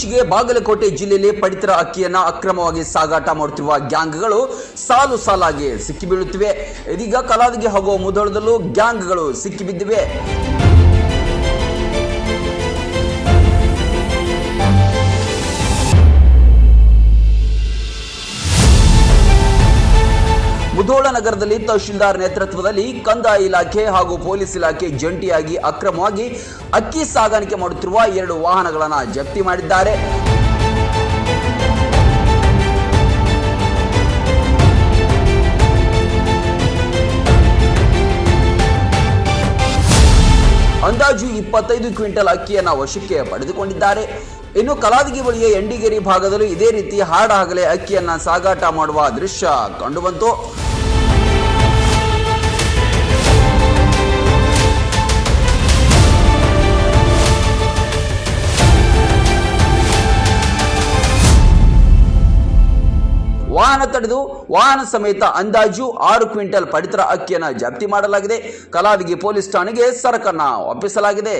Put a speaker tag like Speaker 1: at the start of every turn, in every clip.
Speaker 1: ಇತ್ತೀಚೆಗೆ ಬಾಗಲಕೋಟೆ ಜಿಲ್ಲೆಯಲ್ಲಿ ಪಡಿತರ ಅಕ್ಕಿಯನ್ನ ಅಕ್ರಮವಾಗಿ ಸಾಗಾಟ ಮಾಡುತ್ತಿರುವ ಗ್ಯಾಂಗ್ಗಳು ಸಾಲು ಸಾಲಾಗಿ ಸಿಕ್ಕಿಬೀಳುತ್ತಿವೆ. ಇದೀಗ ಕಲಾದಗಿ ಹೋಗುವ ಮುಧೋಳದಲ್ಲೂ ಗ್ಯಾಂಗ್ಗಳು ಸಿಕ್ಕಿಬಿದ್ದಿವೆ. ಮುಧೋಳ ನಗರದಲ್ಲಿ ತಹಶೀಲ್ದಾರ್ ನೇತೃತ್ವದಲ್ಲಿ ಕಂದಾಯ ಇಲಾಖೆ ಹಾಗೂ ಪೊಲೀಸ್ ಇಲಾಖೆ ಜಂಟಿಯಾಗಿ ಅಕ್ರಮವಾಗಿ ಅಕ್ಕಿ ಸಾಗಾಣಿಕೆ ಮಾಡುತ್ತಿರುವ 2 ವಾಹನಗಳನ್ನು ಜಪ್ತಿ ಮಾಡಿದ್ದಾರೆ. ಅಂದಾಜು 25 ಕ್ವಿಂಟಲ್ ಅಕ್ಕಿಯನ್ನು ವಶಕ್ಕೆ ಪಡೆದುಕೊಂಡಿದ್ದಾರೆ. ಇನ್ನು ಕಲಾದಗಿ ಬಳಿಯ ಎಂಡಿಗೇರಿ ಭಾಗದಲ್ಲೂ ಇದೇ ರೀತಿ ಹಾಡ ಹಗಲೇ ಅಕ್ಕಿಯನ್ನ ಸಾಗಾಟ ಮಾಡುವ ದೃಶ್ಯ ಕಂಡುಬಂತು. ವಾಹನ ತಡೆದು ವಾಹನ ಸಮೇತ ಅಂದಾಜು 6 ಕ್ವಿಂಟಲ್ ಪಡಿತರ ಅಕ್ಕಿಯನ್ನು ಜಪ್ತಿ ಮಾಡಲಾಗಿದೆ. ಕಲಾದಗಿ ಪೊಲೀಸ್ ಠಾಣೆಗೆ ಸರಕನ್ನ ಒಪ್ಪಿಸಲಾಗಿದೆ.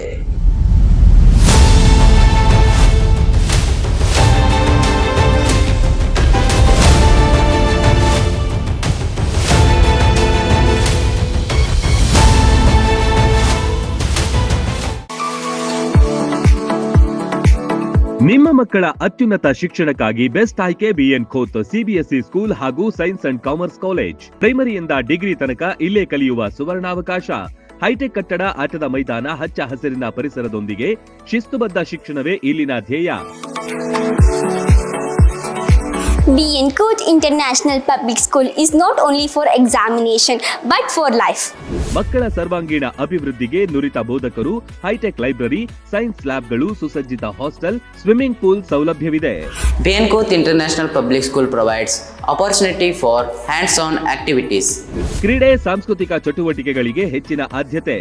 Speaker 2: ನಿಮ್ಮ ಮಕ್ಕಳ ಅತ್ಯುನ್ನತ ಶಿಕ್ಷಣಕ್ಕಾಗಿ ಬೆಸ್ಟ್ ಆಯ್ಕೆ ಬಿಎನ್ ಖೋತ್ ಸಿಬಿಎಸ್ಇ ಸ್ಕೂಲ್ ಹಾಗೂ ಸೈನ್ಸ್ ಅಂಡ್ ಕಾಮರ್ಸ್ ಕಾಲೇಜ್. ಪ್ರೈಮರಿಯಿಂದ ಡಿಗ್ರಿ ತನಕ ಇಲ್ಲೇ ಕಲಿಯುವ ಸುವರ್ಣಾವಕಾಶ. ಹೈಟೆಕ್ ಕಟ್ಟಡ, ಆಟದ ಮೈದಾನ, ಹಚ್ಚ ಹಸಿರಿನ ಪರಿಸರದೊಂದಿಗೆ ಶಿಸ್ತುಬದ್ಧ ಶಿಕ್ಷಣವೇ ಇಲ್ಲಿನ ಧ್ಯೇಯ.
Speaker 3: BN Khot International Public School is not only for examination but for life.
Speaker 2: ಮಕ್ಕಳ ಸರ್ವಾಂಗೀಣ ಅಭಿವೃದ್ಧಿಗೆ ನುರಿತ ಬೋಧಕರು, ಹೈಟೆಕ್ ಲೈಬ್ರರಿ, ಸೈನ್ಸ್ ಲ್ಯಾಬ್ಗಳು, ಸುಸಜ್ಜಿತ ಹಾಸ್ಟೆಲ್, ಸ್ವಿಮ್ಮಿಂಗ್ ಪೂಲ್ ಸೌಲಭ್ಯವಿದೆ.
Speaker 4: BN Khot International Public School provides opportunity for hands-on activities.
Speaker 2: ಕ್ರೀಡೆ, ಸಾಂಸ್ಕೃತಿಕ ಚಟುವಟಿಕೆಗಳಿಗೆ ಹೆಚ್ಚಿನ ಆದ್ಯತೆ.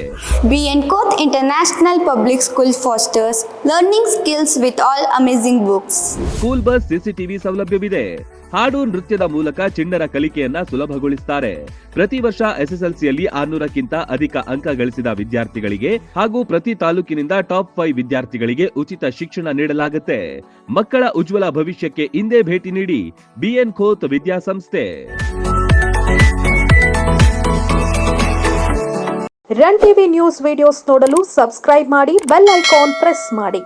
Speaker 3: BN Khot International Public School fosters learning skills with all amazing books.
Speaker 2: School bus, CCTV ಸೌಲಭ್ಯವಿದೆ. ಹಾಡು, ನೃತ್ಯದ ಮೂಲಕ ಚಿಣ್ಣರ ಕಲಿಕೆಯನ್ನ ಸುಲಭಗೊಳಿಸುತ್ತಾರೆ. ಪ್ರತಿ ವರ್ಷ ಎಸ್ಎಸ್ಎಲ್ಸಿಯಲ್ಲಿ 600ಕ್ಕಿಂತ ಅಧಿಕ ಅಂಕ ಗಳಿಸಿದ ವಿದ್ಯಾರ್ಥಿಗಳಿಗೆ ಹಾಗೂ ಪ್ರತಿ ತಾಲೂಕಿನಿಂದ ಟಾಪ್ 5 ವಿದ್ಯಾರ್ಥಿಗಳಿಗೆ ಉಚಿತ ಶಿಕ್ಷಣ ನೀಡಲಾಗುತ್ತೆ. ಮಕ್ಕಳ ಉಜ್ವಲ ಭವಿಷ್ಯಕ್ಕೆ ಇಂದೇ ಭೇಟಿ ನೀಡಿ ಬಿಎನ್ ಖೋತ್ ವಿದ್ಯಾಸಂಸ್ಥೆ.
Speaker 5: ರನ್ ಟಿವಿ ನ್ಯೂಸ್ ವಿಡಿಯೋಸ್ ನೋಡಲು ಸಬ್ಸ್ಕ್ರೈಬ್ ಮಾಡಿ, ಬೆಲ್ ಐಕಾನ್ ಪ್ರೆಸ್ ಮಾಡಿ.